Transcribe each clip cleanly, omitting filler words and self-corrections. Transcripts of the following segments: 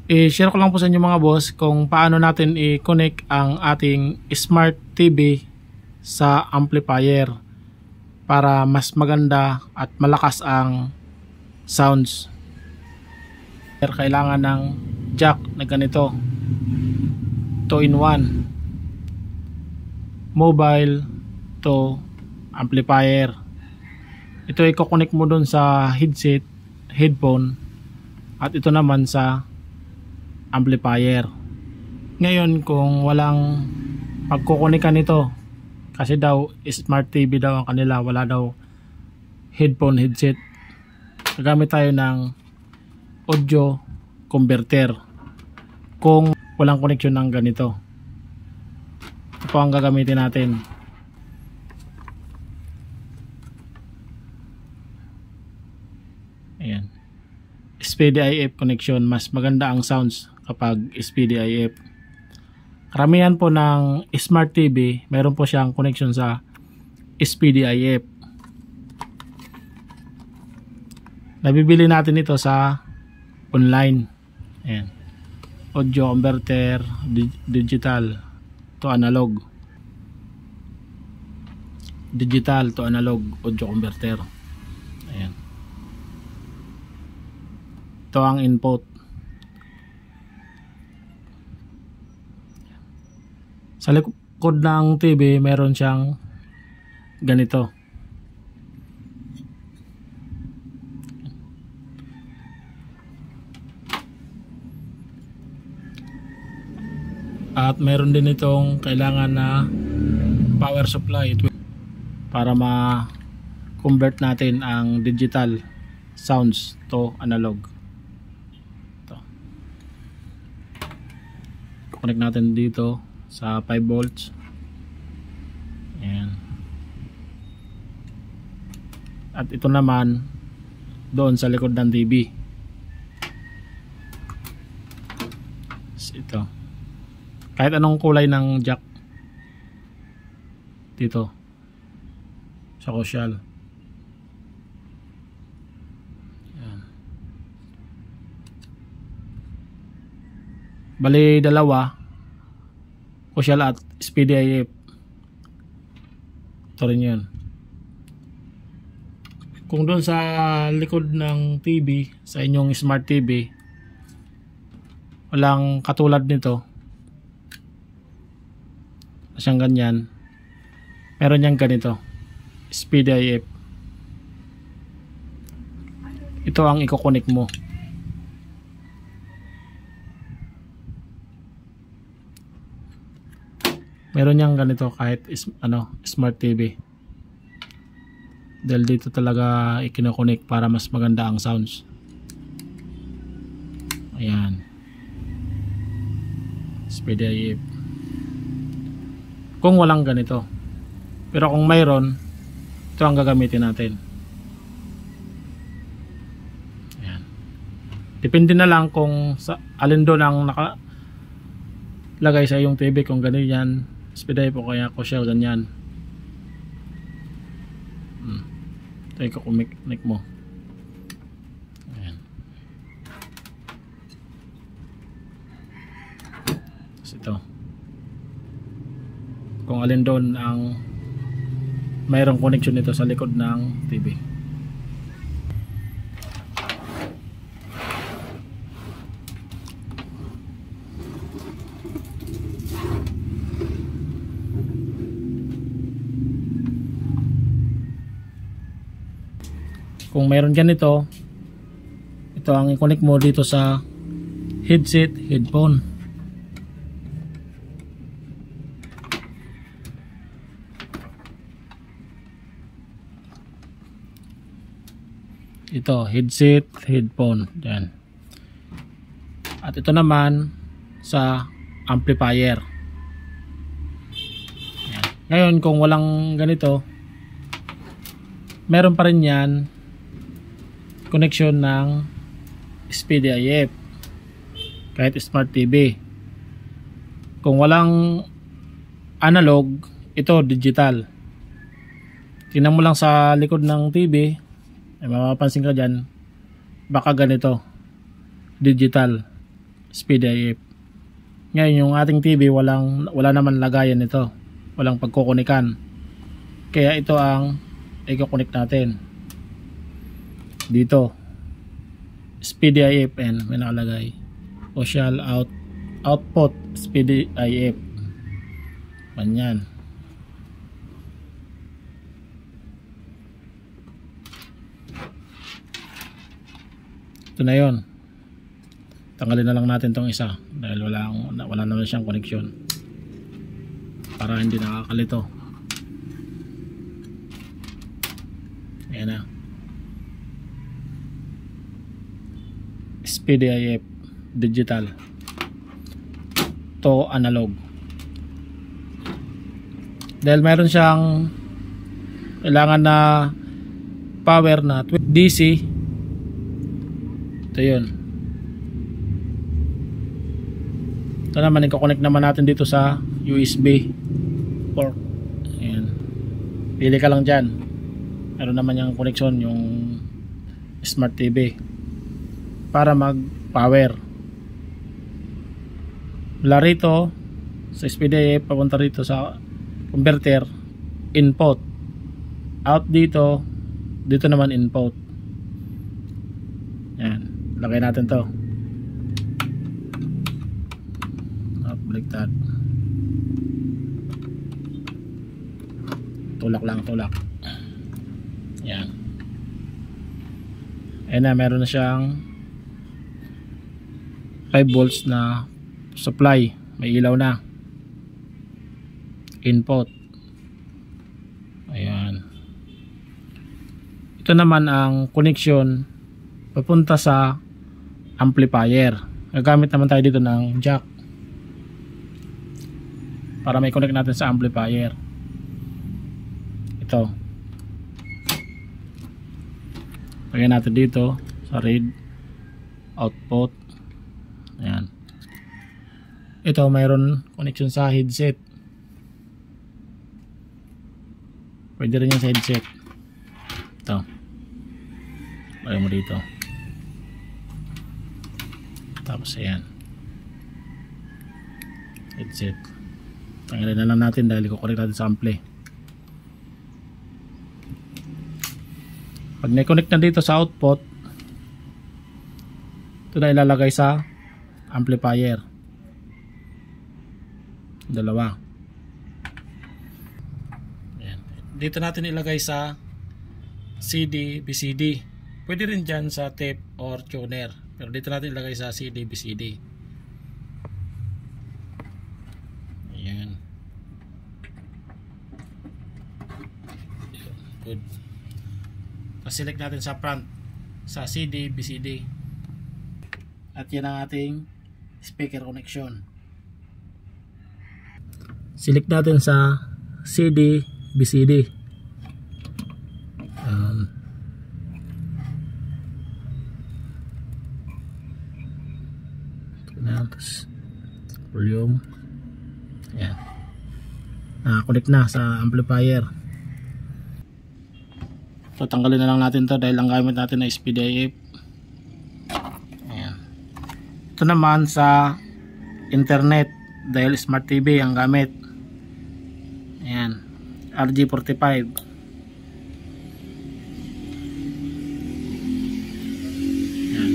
I-share ko lang po sa inyo mga boss kung paano natin i-connect ang ating Smart TV sa amplifier para mas maganda at malakas ang sounds. Kailangan ng jack na ganito, 2-in-1, mobile to amplifier. Ito i-connect mo dun sa headset, headphone, at ito naman sa amplifier. Ngayon kung walang pagkukunikan nito, kasi daw Smart TV daw ang kanila, wala daw headphone, headset, gagamit tayo ng audio converter kung walang connection ng ganito. Ito po ang gagamitin natin. Ayan, SPDIF connection. Mas maganda ang sounds kapag SPDIF. Karamihan po ng Smart TV meron po siyang connection sa SPDIF. Nabibili natin ito sa online. Ayan, audio converter, digital to analog, digital to analog audio converter. Ayan, ito ang input. Sa likod ng TV meron siyang ganito. At meron din itong kailangan na power supply para ma-convert natin ang digital sounds to analog. Ito. Connect natin dito sa 5 volts. Ayan. At ito naman doon sa likod ng TV. Ito. Kahit anong kulay ng jack dito sa crucial. Ayan. Bali dalawa, crucial at SPDIF. Ito rin yun. Kung doon sa likod ng TV, sa inyong Smart TV, walang katulad nito, siyang ganyan, meron niyang ganito, SPDIF. Ito ang i-connect mo. Meron niyang ganito kahit Smart TV. Dahil dito talaga i-connect para mas maganda ang sounds. Ayan, SPDIF. Kung walang ganito, pero kung mayroon, ito ang gagamitin natin. Ayan. Depende na lang kung sa alin doon ang nakalagay sa iyong TV, kung ganyan SPDIF o kaya crucial, ganyan. Ito yung kukumik mo. Ayan. Tapos ito, kung alin doon ang mayroong connection nito sa likod ng TV. Kung mayroon ganito, ito ang i-connect mo dito sa headset, headphone. Ito, headset, headphone. Yan. At ito naman sa amplifier. Yan. Ngayon kung walang ganito, meron pa rin yan connection ng SPDIF kahit Smart TV. Kung walang analog, ito digital. Tingnan mo lang sa likod ng TV, ay mapapansin ka dyan, baka ganito, digital SPDIF. Ngayon yung ating TV wala naman lagayan nito, walang pagkukunikan, kaya ito ang i-connect natin dito. SPDIF and may nakalagay social output SPDIF. Ganyan. Ito na yon. Tanggalin na lang natin tong isa dahil wala naman siyang connection para hindi nakakalito. Ayan na. SPDIF digital to analog. Dahil mayroon siyang kailangan na power na DC. Ito yun. Ito naman, i-connect naman natin dito sa USB port. Ayan. Pili ka lang dyan. Meron naman yung connection yung Smart TV para mag power mula rito sa SPDIF papunta rito sa converter, input, out dito naman input. Yan, lagay natin to. Baliktad, tulak lang, tulak. Yan. Ayan na, meron na siyang 5 volts na supply, may ilaw na, input. Ayan. Ito naman ang connection papunta sa amplifier. Gagamit naman tayo dito ng jack para may connect natin sa amplifier. Ito, lagyan natin dito sa read output. Ayan. Ito, mayroon connection sa headset. Pwede rin yan sa headset. Ito, lagyan mo dito. Tapos ayan, headset. Tanggalin na lang natin dahil kukunik natin sa ampli. Pag na-connect na dito sa output, ito na ilalagay sa amplifier. Dalawa. Ayan. Dito natin ilagay sa CD, BCD. Pwede rin dyan sa tape or tuner, pero dito natin ilagay sa CD, BCD. Ayan. Good. Select natin sa front sa CD, BCD, at yan ang ating speaker connection. Select natin sa CD, BCD. Tapos volume. Ayan. Connect na sa amplifier. So tanggalin na lang natin to dahil ang gamit natin na SPDIF. Ayan. Ito naman sa internet dahil Smart TV ang gamit. Ayan, RG45. Ayan.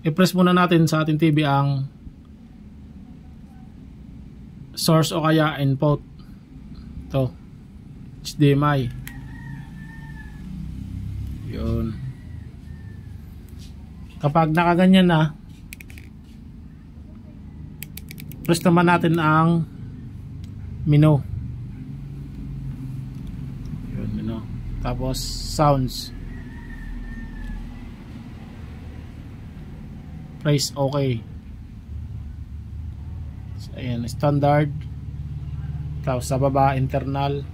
I-press muna natin sa ating TV ang source o kaya input. Ito, HDMI. Yun. Kapag nakaganyan na, press naman natin ang menu. Yun, menu. Tapos sounds. Press OK. So, ayan, standard. Tapos sa baba, internal.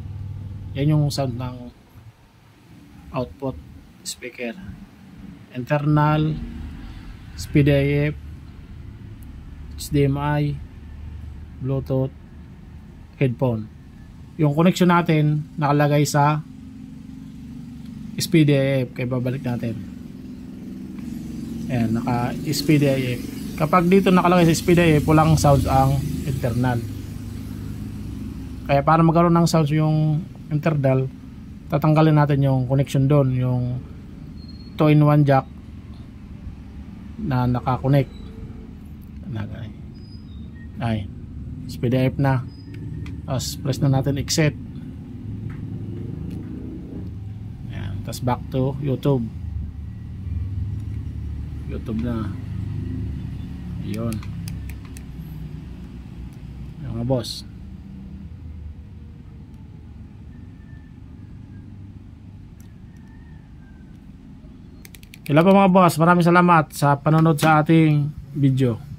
Yan yung sound ng output speaker. Internal, SPDIF, HDMI, Bluetooth, headphone. Yung connection natin nakalagay sa SPDIF, kaya babalik natin. Ayan, naka SPDIF. Kapag dito nakalagay sa SPDIF, walang sounds ang internal. Kaya para magkaroon ng sounds yung internal, tatanggalin natin yung connection doon, yung 2-in-1 jack na nakakonect. Ay, SPDIF na. Tapos press na natin exit. Ayan, tapos back to YouTube. YouTube na. Ayun. Yung mga boss. Kailan pa mga boss, maraming salamat sa panonood sa ating video.